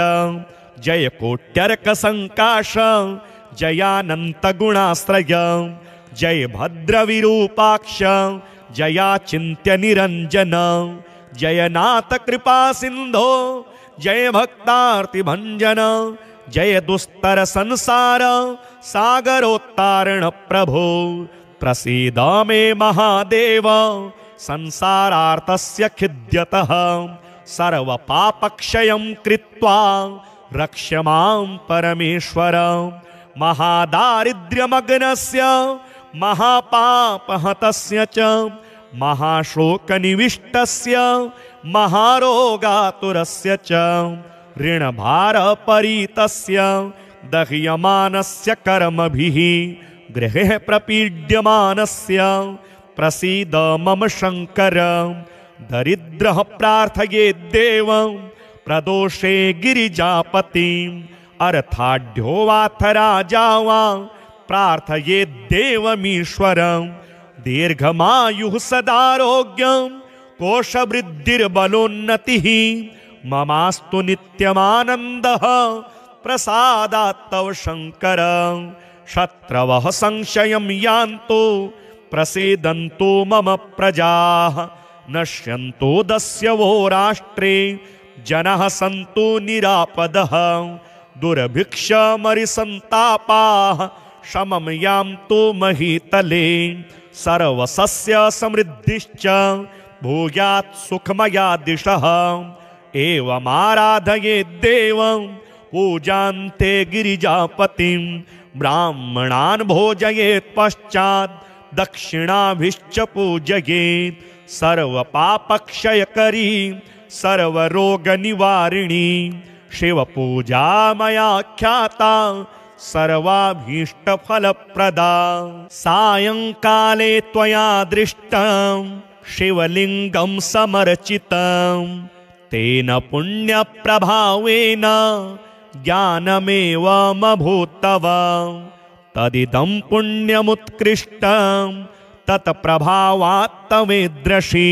जय कोट्यर्कसंकाश जयानंत गुणाश्रय जय भद्रविरूपाक्ष जयाचिन्त्य निरंजन जय नाथ कृपा सिंधो जय भक्तार्ति भंजन जय दुस्तर संसार सागरोत्तारण प्रभो प्रसीद मे महादेव संसारार्तस्य खिद्यतः सर्वपापक्षयं कृत्वा रक्ष मां परमेश्वर महादारिद्र्यमग्नस्य महापापहतस्य च महाशोकनिविष्टस्य महारोगातुरस्य च ऋणभारपरीतस्य दह्यमानस्य कर्मभिः गृहे प्रपीड्यमानस्य प्रसीद मम शङ्कर दरिद्रः प्रार्थयेद्देव प्रदोषे गिरिजापतिम् अर्थाढ्यो वाथ राजा वा प्रार्थयेद्देवमीश्वरम् दीर्घमायुः सदारोग्यं कोशवृद्धिर्बलोन्नतिः ममास्तु नित्यमानन्दः प्रसादात् तव शङ्कर शत्रवः संशयं यान्तो प्रसीदन्तो मम प्रजाः नश्यन्तो दस्यवो राष्ट्रे जनः सन्तु निरापदः दुर्भिक्षमरिसन्तापाः शमं यान्तु महीतले सर्वसस्य समृद्धिश्च भूयात् सुखमया दिशः एवमाराधयेद्देवं पूजान्ते गिरिजापतिं ब्राह्मणान् भोजयेत् पश्चात् दक्षिणाभिश्च पूजयेत् सर्वपापक्षयकरी सर्वरोगनिवारिणी शिवपूजा मया ख्याता सर्वाभीष्टफलप्रदा सायंकाले त्वया दृष्टं शिवलिङ्गं समर्चितं तेन पुण्यप्रभावेन ज्ञानमेवमभूत् तव तदिदं पुण्यमुत्कृष्टं तत्प्रभावात् तवेदृशी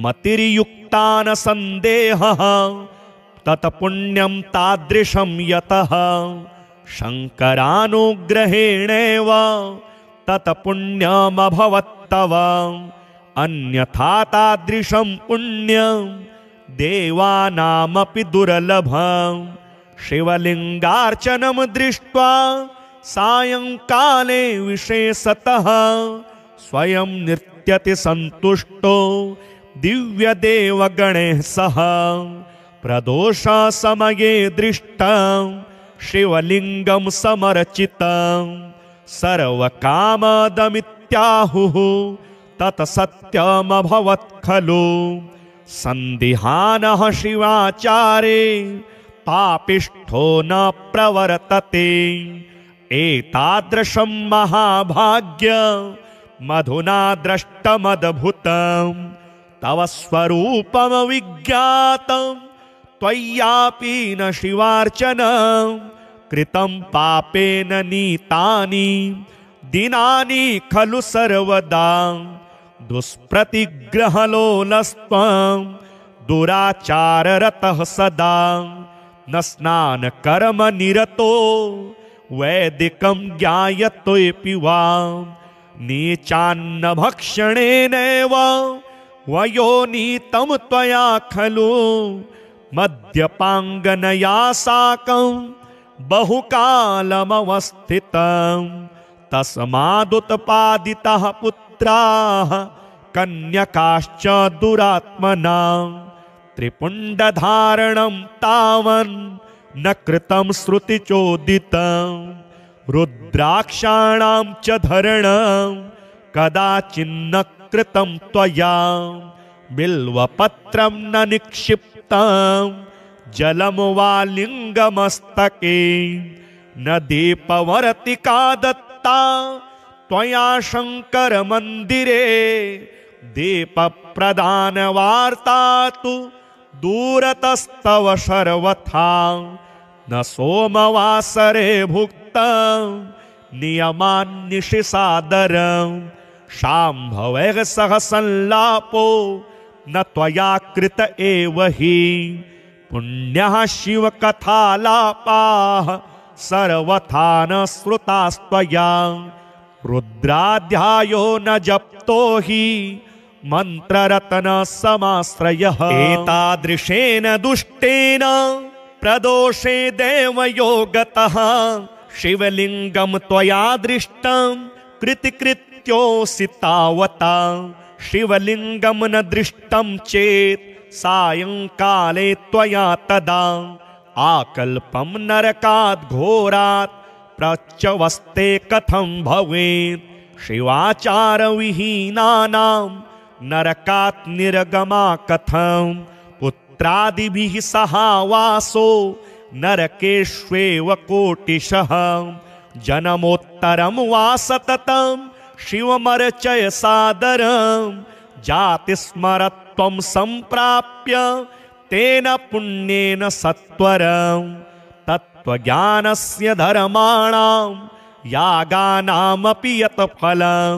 मतिर्युक्ता न सन्देहः तत्पुण्यं तादृशं यतः शङ्करानुग्रहेणेव तत्पुण्यमभवत्तव अन्यथा तादृशं पुण्यं देवानामपि दुर्लभं शिवलिङ्गार्चनं दृष्ट्वा सायंकाले विशेषतः स्वयं नृत्यति सन्तुष्टो दिव्यदेवगणैः सह प्रदोषसमये दृष्टं शिवलिङ्गं समर्चितं सर्वकामदमित्याहुः तत्सत्यमभवत् खलु सन्दिहानः शिवाचारे पापिष्ठो न प्रवर्तते एतादृशं महाभाग्यं मधुना दृष्टमद्भुतं तव स्वरूपं विज्ञातं त्वय्यापि न शिवार्चनं कृतं पापेन नीतानि दिनानि खलु सर्वदा दुष्प्रतिग्रहलोलस्त्वं दुराचाररतः सदा न स्नानकर्म निरतो वैदिकं ज्ञायतोऽपि वा नीचान्न भक्षणेनैव वयोनीतं त्वया खलु मद्यपाङ्गनया साकं बहुकालमवस्थितं तस्मादुत्पादितः पुत्राः कन्यकाश्च दुरात्मना त्रिपुण्डधारणं तावन् न कृतं श्रुतिचोदितं रुद्राक्षाणां च धरणं कदाचिन्न कृतं त्वया बिल्वपत्रं न निक्षिप्तं जलं वा लिङ्गमस्तके न दीपवर्तिका दत्ता त्वया शङ्कर मन्दिरे दीपप्रदानवार्ता तु दूरतस्तव सर्वथा न सोमवासरे भुक्तं नियमान्निशिसादरं शाम्भवैः सह संलापो न त्वया कृत एव हि पुण्यः शिवकथालापाः सर्वथा न श्रुतास्त्वया रुद्राध्यायो न जप्तो हि मन्त्ररत्न समाश्रयः एतादृशेन दुष्टेन प्रदोषे देवयोगतः शिवलिंगम त्वया दृष्टं कृतिकृत्योऽसि तावता शिवलिंगम न दृष्टं चेत् सायंकाले त्वया तदा आकल्पं नरकात् घोरात् प्रच्यवस्ते कथं भवेत् शिवाचारविहीनानां नरकात् निर्गमा कथं पुत्रादिभिः सहावासो नरकेष्वेव कोटिशः जन्मोत्तरं वा सततं शिवमर्चय सादरं जातिस्मरत्वं सम्प्राप्य तेन पुण्येन सत्वरं तत्त्वज्ञानस्य धर्माणां यागानामपि यत् फलं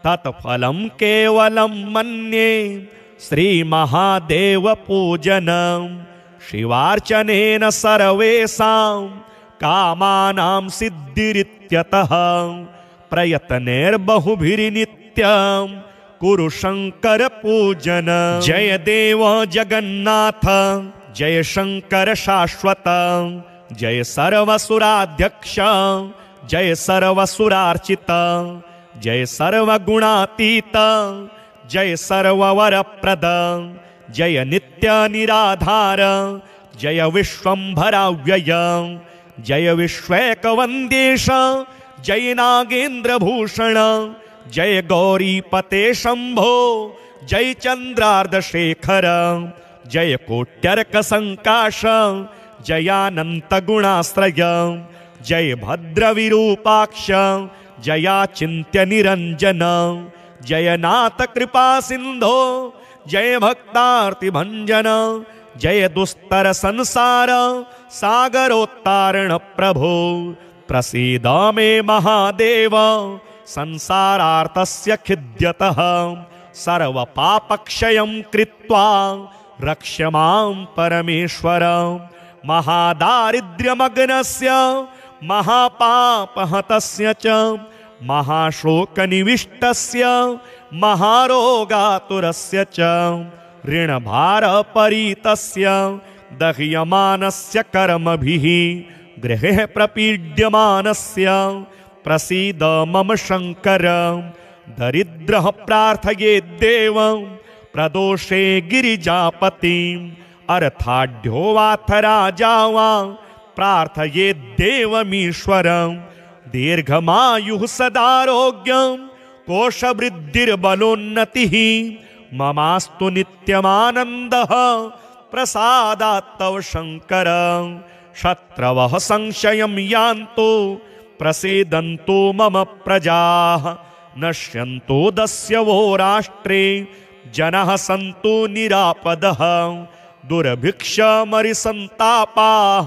तत्फलं केवलं मन्ये श्रीमहादेवपूजनं शिवार्चनेन सर्वेषां कामानां सिद्धिरित्यतः प्रयत्नैर्बहुभिर्नित्यं कुरु शंकर पूजन। जय देव जगन्नाथ जय शंकर शाश्वत जय सर्वसुराध्यक्ष जय सर्वसुरार्चित जय सर्वगुणातीत जय सर्ववरप्रद जय नित्य निराधार जय विश्वंभराव्यय जय विश्वैकवंदेश जय नागेन्द्रभूषण जय गौरीपते शंभो जय चंद्रार्धशेखर जय कोट्यर्क संकाश जयानंत गुणाश्रय जय भद्रविरूपाक्ष जयाचिन्त्य निरंजन जय नाथ कृपा सिंधो जय भक्तार्तिभंजन जय दुस्तर संसार सागरोत्तारण प्रभो प्रसीद मे महादेव संसारार्तस्य खिद्यतः सर्वपापक्षयं कृत्वा रक्ष मां परमेश्वर महादारिद्र्यमग्नस्य महापापहतस्य च महाशोकनिविष्टस्य महारोगातुरस्य च ऋणभारपरीतस्य दह्यमानस्य कर्मभिः गृहे प्रपीड्यमानस्य प्रसीद मम शंकर दरिद्रः प्रार्थयेत् देवं प्रदोषे गिरिजापतिम् अर्थाढ्यो वाथ राजा वा प्रार्थयेत् देवमीश्वरं दीर्घमायुः सदारोग्यं कोशवृद्धिर्बलोन्नतिः ममास्तु नित्यमानन्दः प्रसादात् तव शंकर शत्रवः संशयं यान्तु प्रसीदन्तु मम प्रजाः नश्यन्तु दस्यवो राष्ट्रे जनः सन्तु निरापदः दुर्भिक्षमरिसन्तापाः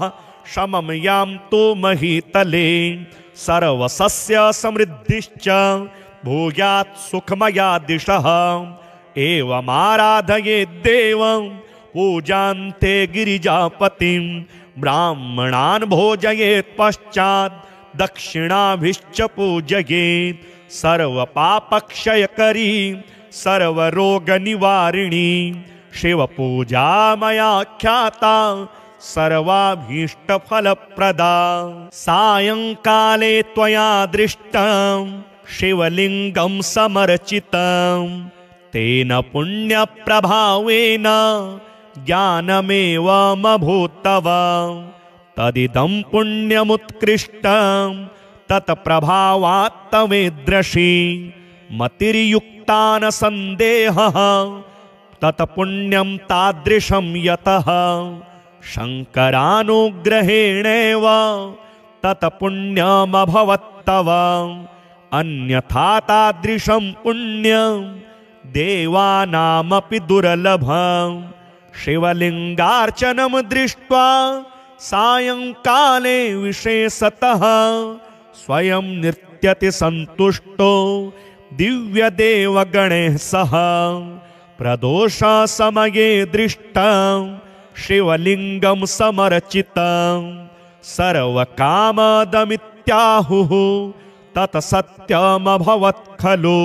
शमं यान्तु महीतले सर्वसस्य समृद्धिश्च भूयात् सुखमया दिशः एवमाराधयेत् देवं पूजान्ते गिरिजापतिं ब्राह्मणान् भोजयेत् पश्चात् दक्षिणाभिश्च पूजयेत् सर्वपापक्षयकरी सर्वरोगनिवारिणी शिवपूजा मया ख्याता सर्वाभीष्टफलप्रदा सायंकाले त्वया दृष्टं शिवलिंगं समर्चितं तेन पुण्यप्रभावेन ज्ञानमेवमभूत्तव तदिदं पुण्यमुत्कृष्टं तत्प्रभावात् तवेद्रशी मतिर्युक्ता न सन्देहः तत्पुण्यं तादृशं यतः शंकरानुग्रहेणेव तत्पुण्यमभवत्तव अन्यथा तादृशं पुण्यं देवानामपि दुर्लभं शिवलिंगार्चनं दृष्ट्वा सायंकाले विशेषतः स्वयं नृत्यति सन्तुष्टो दिव्यदेवगणैः सह प्रदोष समये दृष्टं शिवलिंगं समर्चितं सर्वकामदमित्याहुः तत्सत्यमभवत् खलु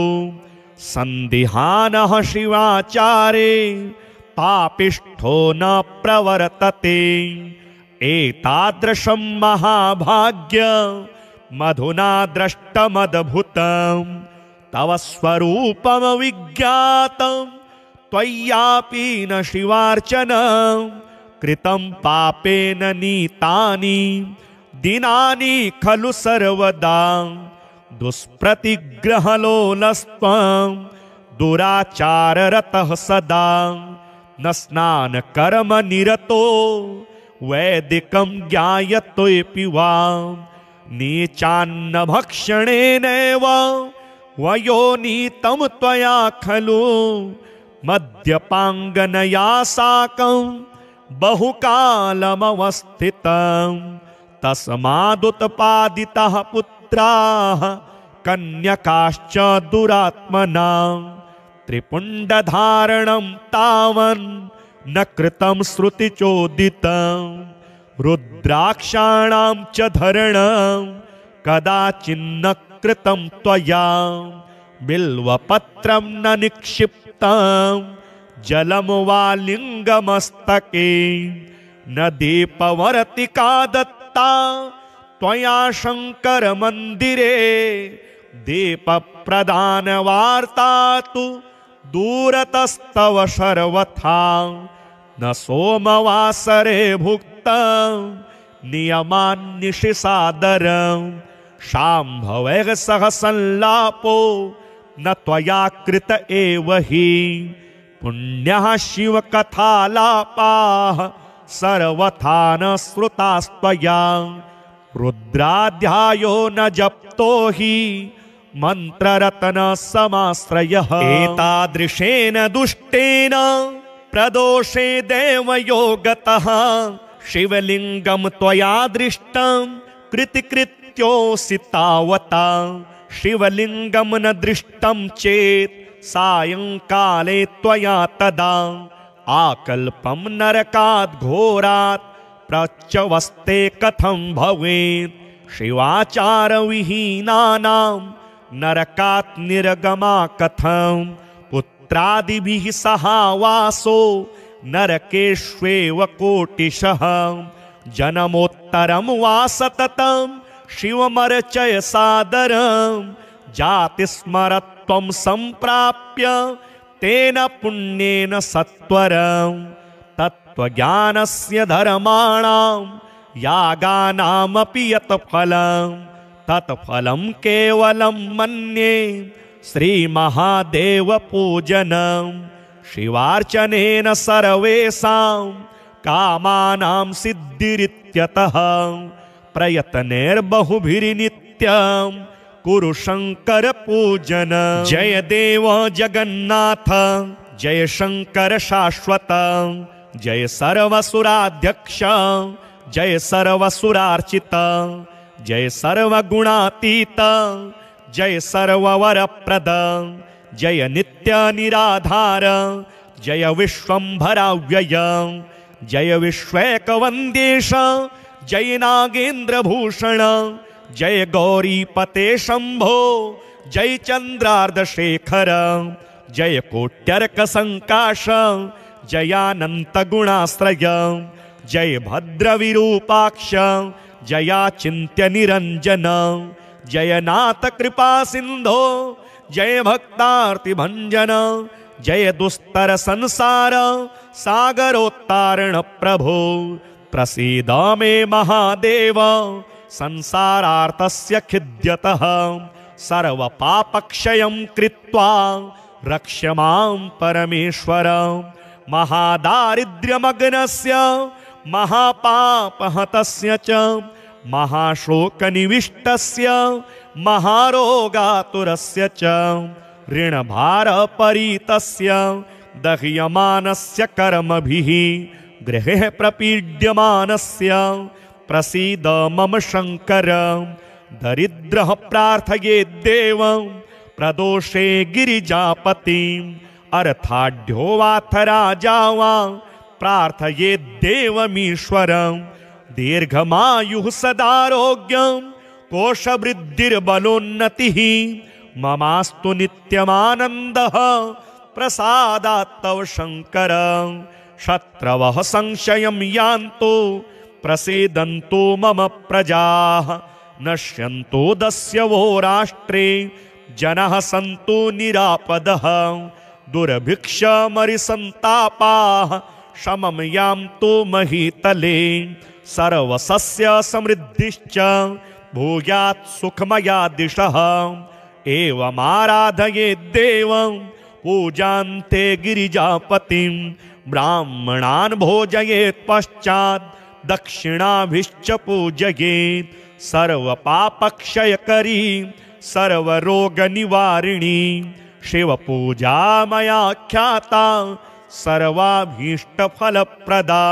सन्दिहानः शिवाचारे पापिष्ठो न प्रवर्तते एतादृशं महाभाग्य मधुना दृष्टमद्भुतं तव स्वरूपमविज्ञातं त्वय्यापि न शिवार्चनं कृतं पापेन नीतानि दिनानि खलु सर्वदा दुष्प्रतिग्रहलोलस्त्वं दुराचाररतः सदा न स्नानकर्म निरतो वैदिकं ज्ञायतोऽपि वा नीचान्न भक्षणेनैव वयोनीतं त्वया खलु मद्यपाङ्गनया साकं बहुकालमवस्थितं तस्मादुत्पादिताः पुत्राः कन्यकाश्च दुरात्मना त्रिपुण्डधारणं तावन् न कृतं श्रुतिचोदितं रुद्राक्षाणां च धरणं कदाचिन्न कृतं त्वया बिल्वपत्रं न निक्षिप्तं जलं वा लिङ्गमस्तके न दीपवर्तिका दत्ता त्वया शङ्कर मन्दिरे दीपप्रदानवार्ता तु दूरतस्तव सर्वथा न सोमवासरे भुक्तं नियमान्निशिसादरं शाम्भवैः सह संलापो न त्वया कृत एव हि पुण्यः शिवकथालापाः सर्वथा न श्रुतास्त्वया रुद्राध्यायो न जप्तो हि मन्त्ररत्न समाश्रयः एतादृशेन दुष्टेन प्रदोषे देवयोगतः शिवलिङ्गं त्वया दृष्टं कृतिकृत्योऽसि तावता शिवलिङ्गं न दृष्टं चेत् सायङ्काले त्वया तदा आकल्पं नरकात् घोरात् प्रच्यवस्ते कथं भवेत् शिवाचारविहीनानां नरकात् निर्गमा कथं पुत्रादिभिः सहावासो नरकेष्वेव कोटिशः जन्मोत्तरं वा सततं शिवमर्चय सादरं जातिस्मरत्वं सम्प्राप्य तेन पुण्येन सत्वरं तत्त्वज्ञानस्य धर्माणां यागानामपि यत् फलं तत्फलं केवलं मन्ये श्रीमहादेवपूजनं शिवार्चनेन सर्वेषां कामानां सिद्धिरित्यतः प्रयत्नैर्बहुभिर्नित्यं कुरु शङ्कर पूजनं जय देव जगन्नाथ जय शङ्कर शाश्वत जय सर्वसुराध्यक्ष जय सर्वसुरार्चित जय सर्वगुणातीत जय सर्ववरप्रद जय नित्य निराधार जय विश्वम्भराव्यय जय विश्वैकवन्द्येश जय नागेन्द्रभूषण जय गौरीपते शंभो जय चंद्रार्धशेखर जय कोट्यर्कसंकाश जयानन्तगुणाश्रय जय भद्रविरूपाक्ष जयाचिन्त्य निरंजन जय नाथ कृपा सिंधो जय भक्तार्तिभंजन जय दुस्तर संसार सागरोत्तारण प्रभो प्रसीद मे महादेव संसारार्तस्य खिद्यतः सर्वपापक्षयं कृत्वा रक्ष मां परमेश्वर महादारिद्र्यमग्नस्य महापापहतस्य च महाशोकनिविष्टस्य महारोगातुरस्य च ऋणभारपरीतस्य दह्यमानस्य कर्मभिः गृहे प्रपीड्यमानस्य प्रसीद मम शङ्कर दरिद्रः प्रार्थयेद्देवं प्रदोषे गिरिजापतिम् अर्थाढ्यो वाथ राजा वा प्रार्थयेद्देवमीश्वरं दीर्घमायुः सदारोग्यं कोशवृद्धिर्बलोन्नतिः ममास्तु नित्यमानन्दः प्रसादात् तव शङ्कर शत्रवः संशयं यान्तो प्रसीदन्तु मम प्रजाः नश्यन्तो दस्यवो राष्ट्रे जनः सन्तु निरापदः दुर्भिक्षमरिसन्तापाः शमं यान्तु महीतले सर्वसस्य समृद्धिश्च भूयात् सुखमया दिशः एवमाराधयेत् देवं पूजान्ते गिरिजापतिं ब्राह्मणान् भोजयेत् पश्चात् दक्षिणाभिश्च पूजयेत् सर्वपापक्षयकरी सर्वरोगनिवारिणी शिवपूजा मया ख्याता सर्वाभीष्टफलप्रदा।